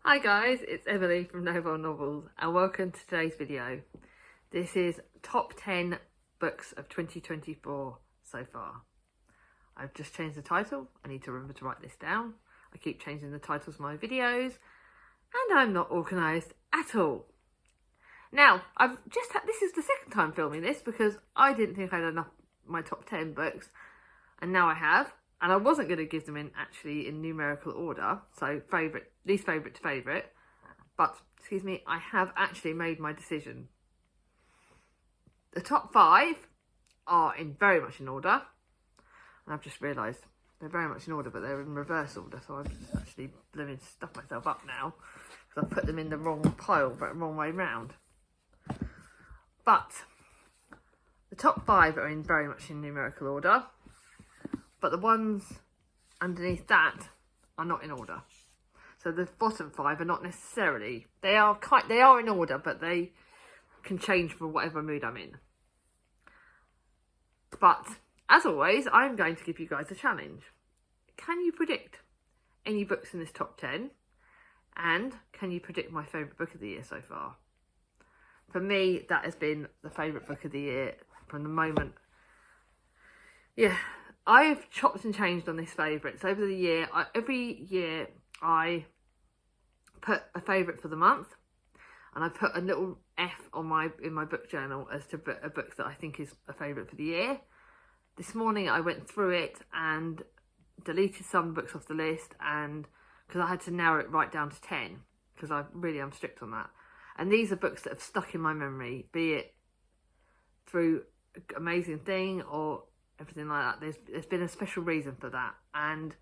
Hi guys, it's Emily from Novel Novels and welcome to today's video. This is top 10 books of 2024 so far. I've just changed the title. I need to remember to write this down. I keep changing the titles of my videos and I'm not organised at all. Now, this is the second time filming this because I didn't think I had enough my top 10 books and now I have. And I wasn't going to give them in numerical order, so least favourite to favourite. But, excuse me, I have actually made my decision. The top 5 are very much in order. And I've just realised they're very much in order, but they're in reverse order. So I've just actually stuffed myself up now. Because I've put them in the wrong pile, but the wrong way round. But the top 5 are very much in numerical order. But the ones underneath that are not in order. So the bottom 5 are not necessarily, they are in order, but they can change for whatever mood I'm in. But as always, I'm going to give you guys a challenge. Can you predict any books in this top 10? And can you predict my favourite book of the year so far? For me, that has been the favourite book of the year from the moment. Yeah. I've chopped and changed on this favourites over the year. Every year I put a favourite for the month, and I put a little F on in my book journal as to a book that I think is a favourite for the year. This morning I went through it and deleted some books off the list, and because I had to narrow it right down to 10 because I really am strict on that. And these are books that have stuck in my memory, be it through Amazing Thing or everything like that. There's been a special reason for that, and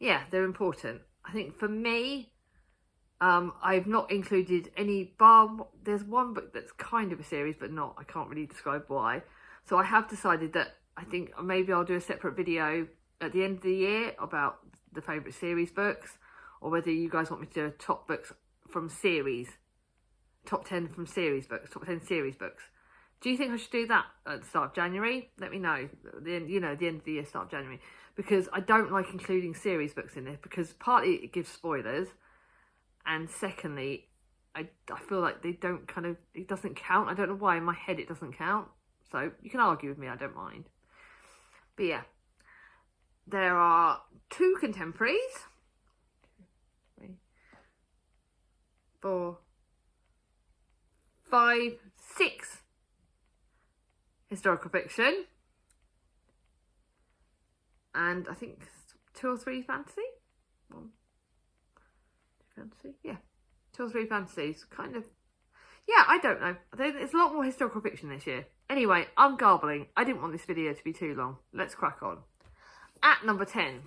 yeah, they're important. I think for me, I've not included any there's one book that's kind of a series but not, I can't really describe why. So I have decided that I think maybe I'll do a separate video at the end of the year about the favourite series books, or whether you guys want me to do a top books from series, top 10 from series books, top 10 series books. Do you think I should do that at the start of January? Let me know. The end of the year, start of January. Because I don't like including series books in this, because partly it gives spoilers, and secondly, I feel like it doesn't count. I don't know why in my head it doesn't count. So you can argue with me, I don't mind. But yeah, there are 2 contemporaries. 3, 4, 5, 6 historical fiction, and I think 2 or 3 fantasy. 1, 2 fantasy, yeah, 2 or 3 fantasies. Kind of, yeah. I don't know. There's a lot more historical fiction this year. Anyway, I'm garbling. I didn't want this video to be too long. Let's crack on. At number 10,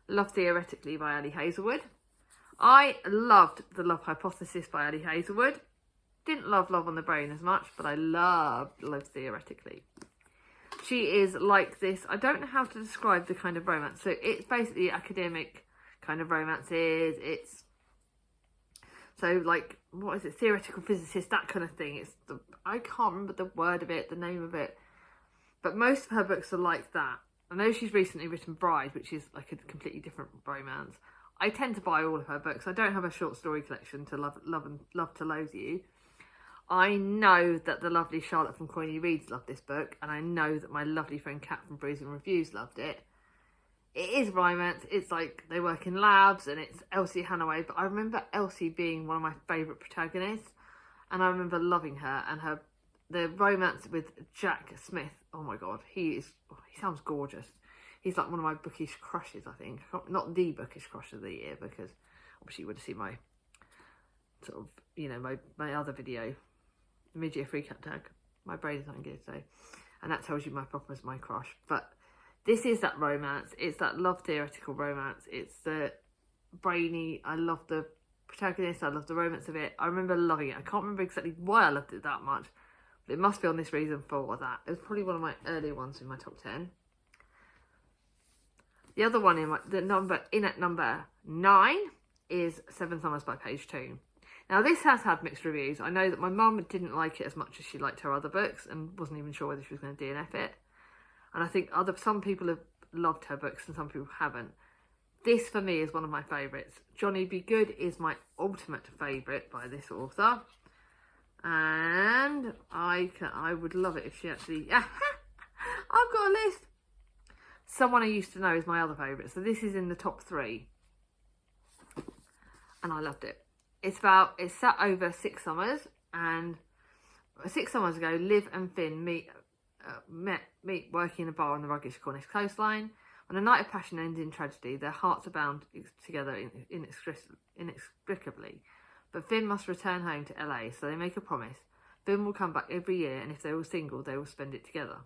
Love Theoretically by Ali Hazelwood. I loved The Love Hypothesis by Ali Hazelwood. Didn't love Love on the Brain as much, but I loved Love Theoretically. She is like this, I don't know how to describe the kind of romance. So it's basically academic kind of romances. It's so like, what is it? Theoretical physicist, that kind of thing. I can't remember the word of it, the name of it. But most of her books are like that. I know she's recently written Bride, which is like a completely different romance. I tend to buy all of her books. I don't have a short story collection to love to loathe you. I know that the lovely Charlotte from Coiny Reads loved this book, and I know that my lovely friend Kat from Bruising Reviews loved it. It is romance. It's like they work in labs, and it's Elsie Hannaway. But I remember Elsie being one of my favourite protagonists, and I remember loving her and the romance with Jack Smith. Oh my god, he sounds gorgeous. He's like one of my bookish crushes, I think. Not the bookish crush of the year, because obviously you would have seen my sort of, my other video. The mid-year free cat tag. My brain is not good, so, and that tells you my crush. But this is that romance. It's that love theoretical romance. It's the brainy. I love the protagonist. I love the romance of it. I remember loving it. I can't remember exactly why I loved it that much, but it must be on this reason for that. It was probably one of my earlier ones in my top 10. The other one at number 9 is Seven Summers by Page 2. Now, this has had mixed reviews. I know that my mum didn't like it as much as she liked her other books and wasn't even sure whether she was going to DNF it. And I think some people have loved her books and some people haven't. This for me is one of my favourites. Johnny Be Good is my ultimate favourite by this author. And I would love it if she actually... I've got a list. Someone I Used to Know is my other favourite. So this is in the top 3. And I loved it. It's set over 6 summers. And 6 summers ago, Liv and Finn meet working in a bar on the ruggish Cornish coastline. When a night of passion ends in tragedy, their hearts are bound together inextricably. But Finn must return home to LA, so they make a promise. Finn will come back every year, and if they're all single, they will spend it together.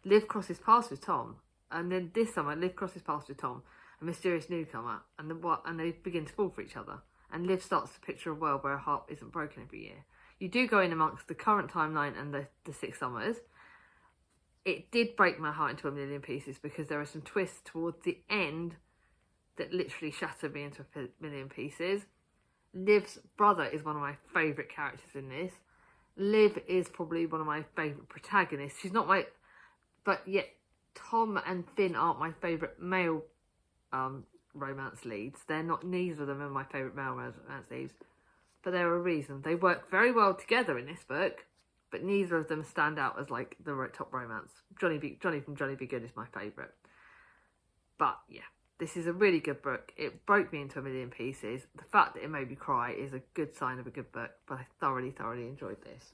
Liv crosses paths with Tom, and then this summer, Liv crosses paths with Tom, a mysterious newcomer, and they begin to fall for each other. And Liv starts to picture a world where her heart isn't broken every year. You do go in amongst the current timeline and the 6 summers. It did break my heart into a million pieces because there are some twists towards the end that literally shattered me into a million pieces. Liv's brother is one of my favourite characters in this. Liv is probably one of my favourite protagonists. She's not my... But yet Tom and Finn aren't my favourite male romance leads. They're not... Neither of them are my favourite male romance leads. But there are a reason. They work very well together in this book, but neither of them stand out as like the top romance. Johnny from Johnny Be Good is my favourite. But yeah, this is a really good book. It broke me into a million pieces. The fact that it made me cry is a good sign of a good book, but I thoroughly enjoyed this.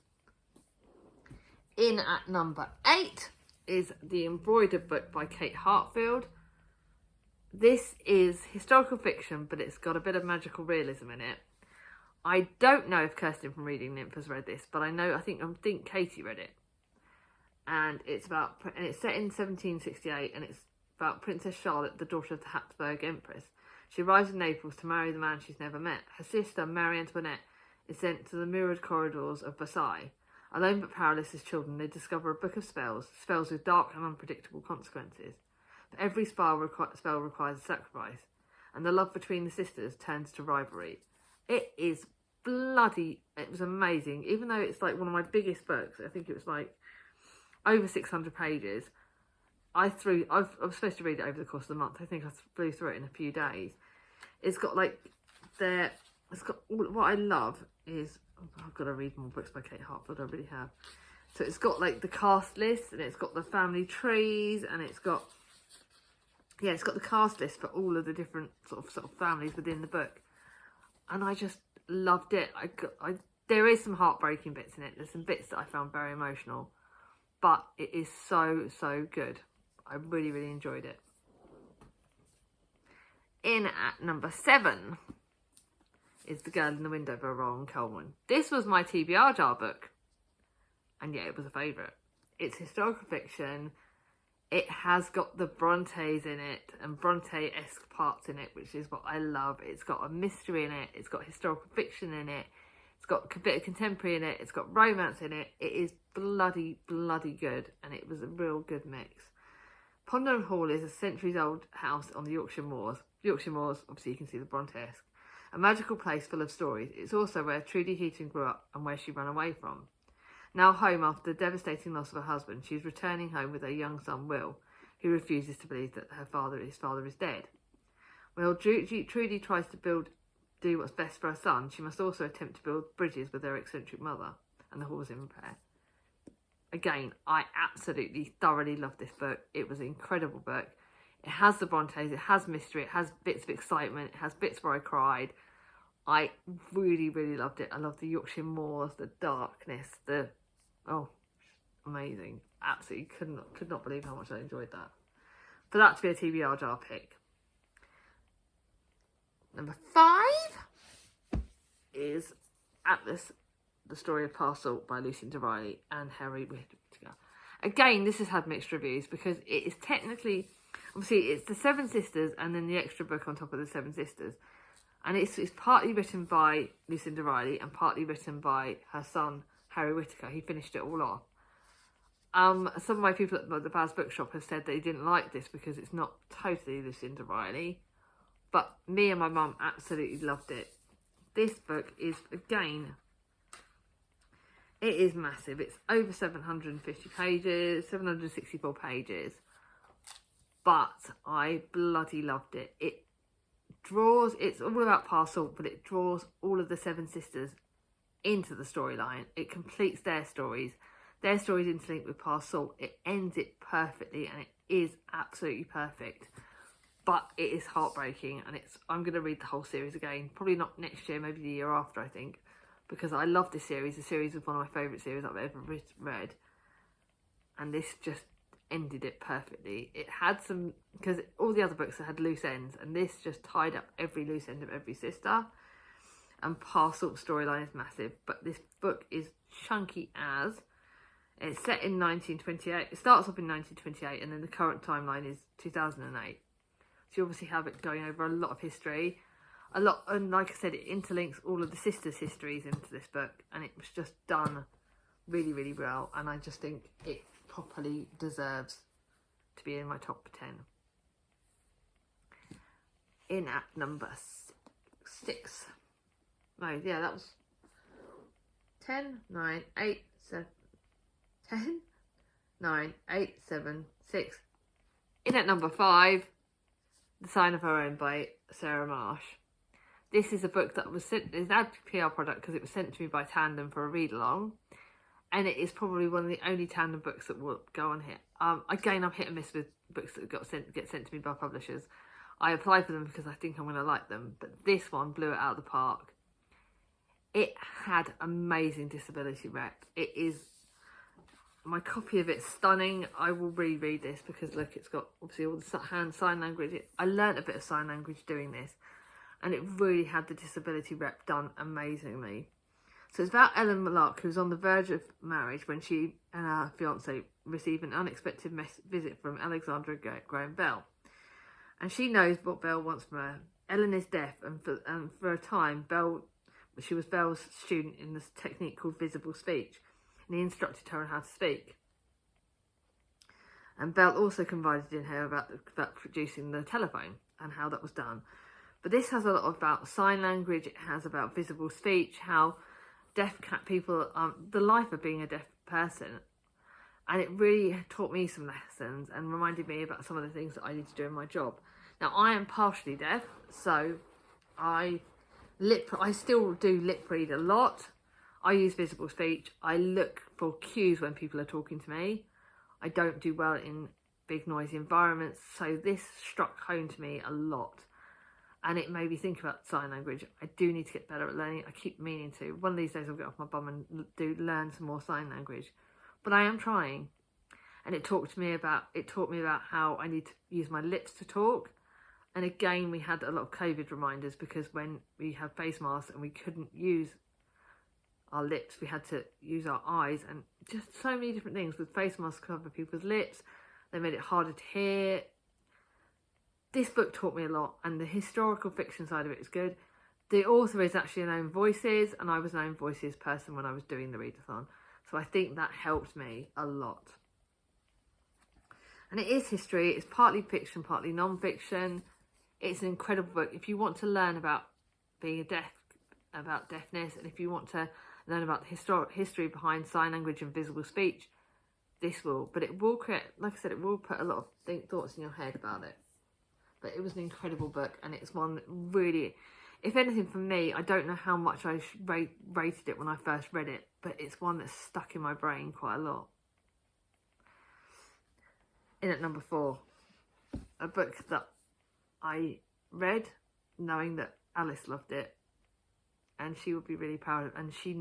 In at number 8 is The Embroidered Book by Kate Hartfield. This is historical fiction, but it's got a bit of magical realism in it. I don't know if Kirsten from Reading Nymph has read this, but I think Katie read it. And it's set in 1768, and it's about Princess Charlotte, the daughter of the Habsburg Empress. She arrives in Naples to marry the man she's never met. Her sister, Marie Antoinette, is sent to the mirrored corridors of Versailles. Alone but powerless as children, they discover a book of spells with dark and unpredictable consequences. But every spell requires a sacrifice, and the love between the sisters turns to rivalry. It was amazing. Even though it's like one of my biggest books, I think it was like over 600 pages. I was supposed to read it over the course of the month. I think I flew through it in a few days. It's got what I love is, I've got to read more books by Kate Hartfield, I really have. So it's got like the cast list, and it's got the family trees, and it's got the cast list for all of the different sort of families within the book. And I just loved it. There is some heartbreaking bits in it. There's some bits that I found very emotional, but it is so good. I really enjoyed it. In at number 7 is The Girl in the Window by Rowan Coleman. This was my TBR jar book, and yeah, it was a favourite. It's historical fiction. It has got the Brontes in it, and Bronte-esque parts in it, which is what I love. It's got a mystery in it. It's got historical fiction in it. It's got a bit of contemporary in it. It's got romance in it. It is bloody good, and it was a real good mix. Pondham Hall is a centuries-old house on the Yorkshire Moors. Yorkshire Moors, obviously you can see the Bronte-esque. A magical place full of stories. It's also where Trudy Heaton grew up and where she ran away from. Now home after the devastating loss of her husband, she's returning home with her young son Will, who refuses to believe that his father is dead. While Trudy tries to do what's best for her son, she must also attempt to build bridges with her eccentric mother, and the hall's in repair. Again, I absolutely thoroughly loved this book. It was an incredible book. It has the Brontes, it has mystery, it has bits of excitement, it has bits where I cried. I really loved it. I loved the Yorkshire Moors, the darkness, amazing. Absolutely could not believe how much I enjoyed that. For that to be a TBR jar pick. Number 5 is Atlas, The Story of Parcel by Lucinda Riley and Harry Whittaker. Again, this has had mixed reviews because it is technically, obviously it's the 7 sisters and then the extra book on top of the 7 sisters. And it's partly written by Lucinda Riley and partly written by her son, Harry Whittaker. He finished it all off. Some of my people at the Baz Bookshop have said they didn't like this because it's not totally Lucinda Riley. But me and my mum absolutely loved it. This book is, again, it is massive. It's over 750 pages, 764 pages. But I bloody loved it. it's all about Parcel, but it draws all of the seven sisters into the storyline. It completes their stories interlinked with Parcel. It ends it perfectly, and it is absolutely perfect. But it is heartbreaking, and I'm going to read the whole series again. Probably not next year, maybe the year after, I think, because I love this series. The series was one of my favourite series I've ever read, and this just ended it perfectly. It had some, because all the other books had loose ends, and this just tied up every loose end of every sister. And Parcel storyline is massive, but this book is chunky as. It's set in 1928. It starts off in 1928, and then the current timeline is 2008. So you obviously have it going over a lot of history, and like I said, it interlinks all of the sisters' histories into this book, and it was just done really, really well. And I just think it properly deserves to be in my top 10. In at number 6. No, yeah, that was 10, 9, 8, 7. 10, 9, 8, 7, 6. In at number 5, The Sign of Her Own by Sarah Marsh. This is a book that was sent, it's an PR product because it was sent to me by Tandem for a read along. And it is probably one of the only Tandem books that will go on here. Again, I'm hit and miss with books that get sent to me by publishers. I apply for them because I think I'm going to like them. But this one blew it out of the park. It had amazing disability rep. It is, my copy of it's stunning. I will reread this because look, it's got obviously all the hand sign language. I learnt a bit of sign language doing this, and it really had the disability rep done amazingly. So it's about Ellen Lark, who's on the verge of marriage when she and her fiance receive an unexpected visit from Alexandra Graham Bell. And she knows what Bell wants from her. Ellen is deaf, and for a time, she was Bell's student in this technique called visible speech, and he instructed her on how to speak. And Bell also confided in her about producing the telephone and how that was done. But this has a lot about sign language. It has about visible speech, how deaf people, the life of being a deaf person. And it really taught me some lessons and reminded me about some of the things that I need to do in my job. Now, I am partially deaf, so I still do lip read a lot. I use visible speech. I look for cues when people are talking to me. I don't do well in big noisy environments, so this struck home to me a lot. And it made me think about sign language. I do need to get better at learning. I keep meaning to. One of these days I'll get off my bum and learn some more sign language. But I am trying. And it taught me about how I need to use my lips to talk. And again, we had a lot of COVID reminders because when we had face masks and we couldn't use our lips, we had to use our eyes, and just so many different things. With face masks cover people's lips, they made it harder to hear. This book taught me a lot, and the historical fiction side of it is good. The author is actually a Known Voices, and I was a Known Voices person when I was doing the readathon, so I think that helped me a lot. And it is history. It's partly fiction, partly non-fiction. It's an incredible book. If you want to learn about being about deafness, and if you want to learn about the history behind sign language and visible speech, this will. But it will create, like I said, it will put a lot of thoughts in your head about it. But it was an incredible book, and it's one that really, if anything for me, I don't know how much I rated it when I first read it, but it's one that's stuck in my brain quite a lot. In at number 4, a book that I read knowing that Alice loved it, and she would be really proud of, and she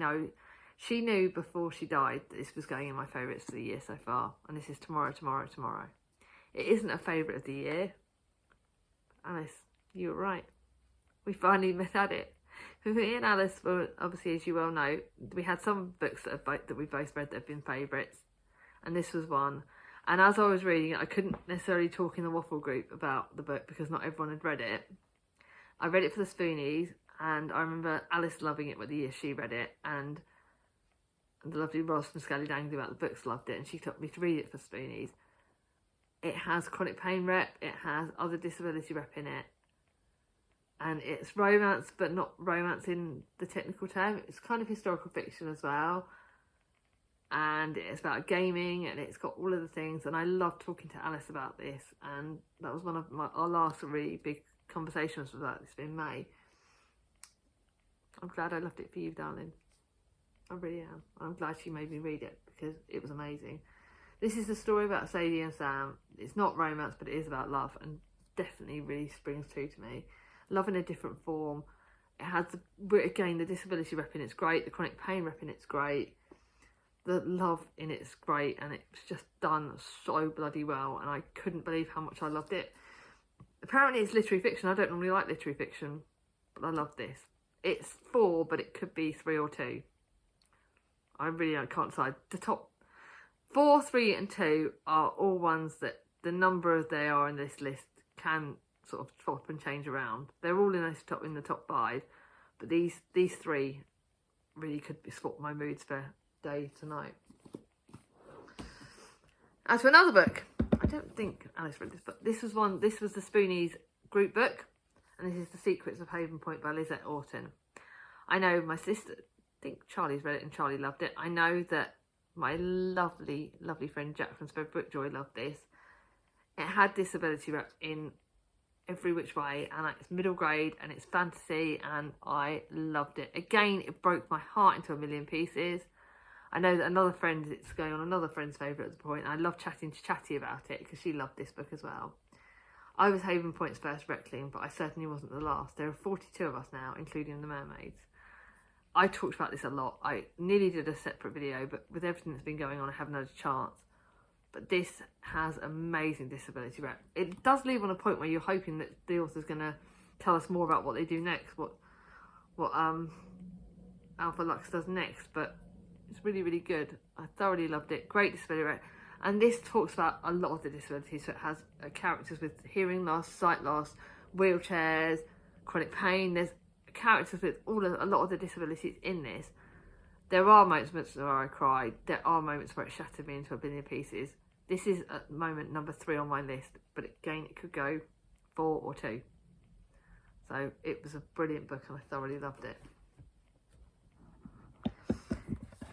knew before she died that this was going in my favourites for the year so far, and this is Tomorrow, Tomorrow, Tomorrow. It isn't a favourite of the year. Alice, you were right. We finally met it. For me and Alice, well, obviously, as you well know, we had some books that we both read that have been favourites, and this was one. And as I was reading it, I couldn't necessarily talk in the waffle group about the book because not everyone had read it. I read it for the Spoonies, and I remember Alice loving it the year she read it, and the lovely Ross from Scully Dangly about the books loved it, and she took me to read it for Spoonies. It has chronic pain rep, it has other disability rep in it, and it's romance, but not romance in the technical term. It's kind of historical fiction as well, and it's about gaming, and it's got all of the things, and I love talking to Alice about this, and that was one of our last really big conversations about this in May. I'm glad I loved it for you, darling. I really am. I'm glad she made me read it because it was amazing. This is the story about Sadie and Sam. It's not romance, but it is about love, and definitely really springs true to me. Love in a different form. It has, again, the disability rep in it's great. The chronic pain rep in it's great. The love in it's great, and it's just done so bloody well, and I couldn't believe how much I loved it. Apparently it's literary fiction. I don't normally like literary fiction, but I love this. It's 4, but it could be 3 or 2. I can't decide. The top 4, 3 and 2 are all ones that the number they are in this list can sort of swap and change around. They're all in the top 5, but these 3 really could swap my moods for day to night. As for another book, I don't think Alice read this book. This was the Spoonies group book, and this is The Secrets of Haven Point by Lizette Orton. I know my sister, I think Charlie's read it and Charlie loved it. I know that my lovely, lovely friend Jack from Spread Bookjoy loved this. It had disability rep in every which way, and it's middle grade and it's fantasy, and I loved it. Again, it broke my heart into a million pieces. I know that another friend, it's going on another friend's favourite at the point. I love chatting to Chatty about it because she loved this book as well. I was Haven Point's first Reckling, but I certainly wasn't the last. There are 42 of us now, including the mermaids. I talked about this a lot. I nearly did a separate video, but with everything that's been going on, I haven't had a chance. But this has amazing disability rep. It does leave on a point where you're hoping that the author's going to tell us more about what they do next, what Alpha Lux does next, but it's really, really good. I thoroughly loved it. Great disability rep. And this talks about a lot of the disabilities. So it has characters with hearing loss, sight loss, wheelchairs, chronic pain. There's characters with a lot of the disabilities in this. There are moments where I cried. There are moments where it shattered me into a billion pieces. This is at the moment number 3 on my list, but again, it could go 4 or 2. So it was a brilliant book and I thoroughly loved it.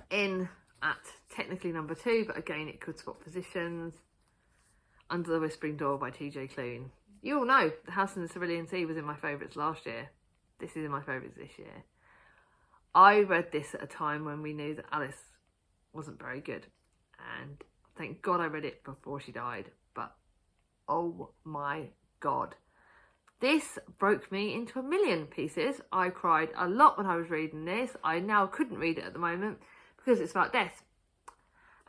In at technically number 2, but again, it could swap positions. Under the Whispering Door by TJ Klune. You all know The House in the Cerulean Sea was in my favourites last year. This is in my favourites this year. I read this at a time when we knew that Alice wasn't very good, and thank God I read it before she died, but oh my God. This broke me into a million pieces. I cried a lot when I was reading this. I now couldn't read it at the moment because it's about death.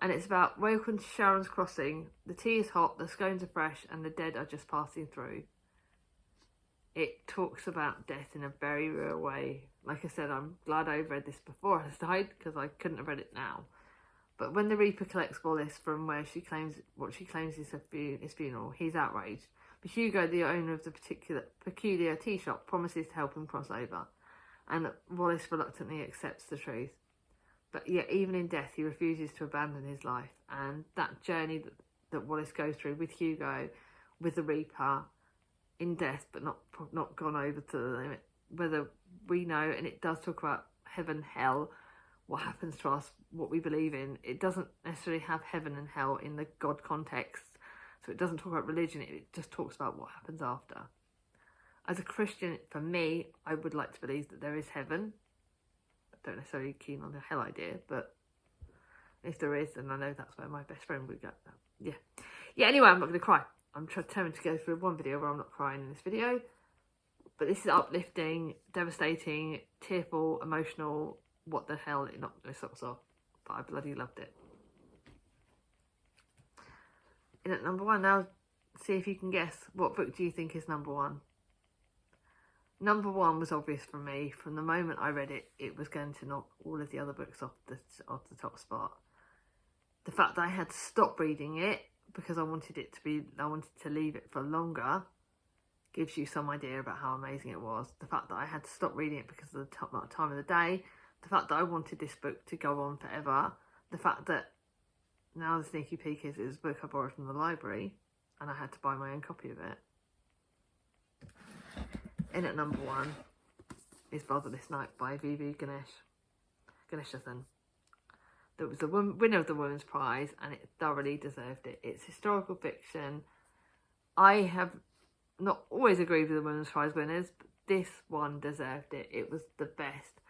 And it's about welcome to Sharon's Crossing. The tea is hot, the scones are fresh, and the dead are just passing through. It talks about death in a very real way. Like I said, I'm glad I read this before I died because I couldn't have read it now. But when the Reaper collects Wallace from where she claims is his funeral, he's outraged. But Hugo, the owner of the peculiar tea shop, promises to help him cross over, and Wallace reluctantly accepts the truth. But yet, even in death, he refuses to abandon his life. And that journey that Wallace goes through with Hugo, with the Reaper, in death, but not gone over to the limit. Whether we know, and it does talk about heaven, hell, what happens to us, what we believe in. It doesn't necessarily have heaven and hell in the God context. So it doesn't talk about religion, it just talks about what happens after. As a Christian, for me, I would like to believe that there is heaven. I don't necessarily keen on the hell idea, but if there is, then I know that's where my best friend would go. Yeah, anyway, I'm not going to cry. I'm determined to go through one video where I'm not crying in this video. But this is uplifting, devastating, tearful, emotional. What the hell, it knocked my socks off. But I bloody loved it. In at number 1, now see if you can guess. What book do you think is number 1? Number 1 was obvious for me. From the moment I read it, it was going to knock all of the other books off the top spot. The fact that I had to stop reading it because I wanted to leave it for longer gives you some idea about how amazing it was. The fact that I had to stop reading it because of the time of the day, the fact that I wanted this book to go on forever, the fact that now the sneaky peek is it was a book I borrowed from the library and I had to buy my own copy of it. In at number 1 is Fatherless Night by V.V. Ganeshathan. That was the winner of the Women's Prize, and it thoroughly deserved it. It's historical fiction. I have not always agreed with the Women's Prize winners, but this one deserved it. It was the best.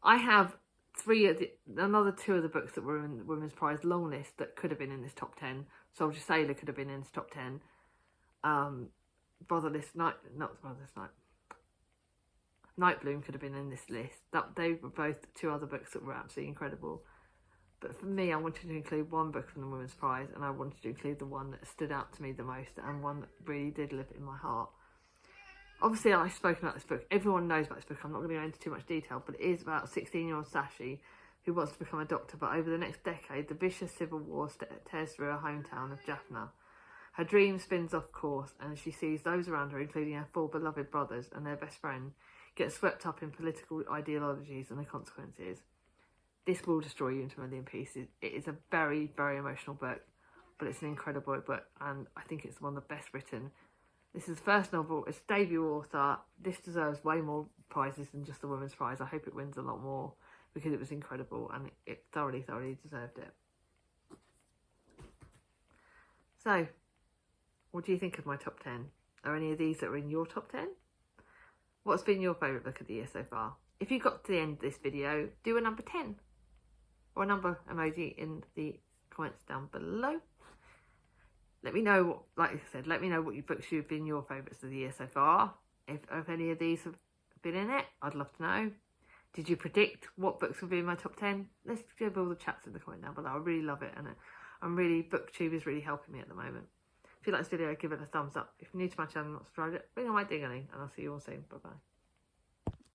I have another two of the books that were in the Women's Prize long list that could have been in this top 10. Soldier Sailor could have been in this top 10. Nightbloom could have been in this list. They were both two other books that were absolutely incredible. But for me, I wanted to include one book from the Women's Prize, and I wanted to include the one that stood out to me the most and one that really did live in my heart. Obviously, I've spoken about this book. Everyone knows about this book. I'm not going to go into too much detail, but it is about 16-year-old Sashi who wants to become a doctor, but over the next decade, the vicious civil war tears through her hometown of Jaffna. Her dream spins off course, and she sees those around her, including her four beloved brothers and their best friend, get swept up in political ideologies and the consequences. This will destroy you into a million pieces. It is a very, very emotional book, but it's an incredible book, and I think it's one of the best written. This is the first novel. It's a debut author. This deserves way more prizes than just the Women's Prize. I hope it wins a lot more because it was incredible and it thoroughly, thoroughly deserved it. So, what do you think of my top 10? Are any of these that are in your top 10? What's been your favourite book of the year so far? If you got to the end of this video, do a number 10 or a number emoji in the comments down below. Let me know, like I said, let me know what your books have been your favourites of the year so far. If any of these have been in it, I'd love to know. Did you predict what books will be in my top 10? Let's give all the chats in the comment down below. I really love it, and BookTube is really helping me at the moment. If you like this video, give it a thumbs up. If you're new to my channel, not subscribed yet, ring on my ding-a-ling, and I'll see you all soon. Bye bye.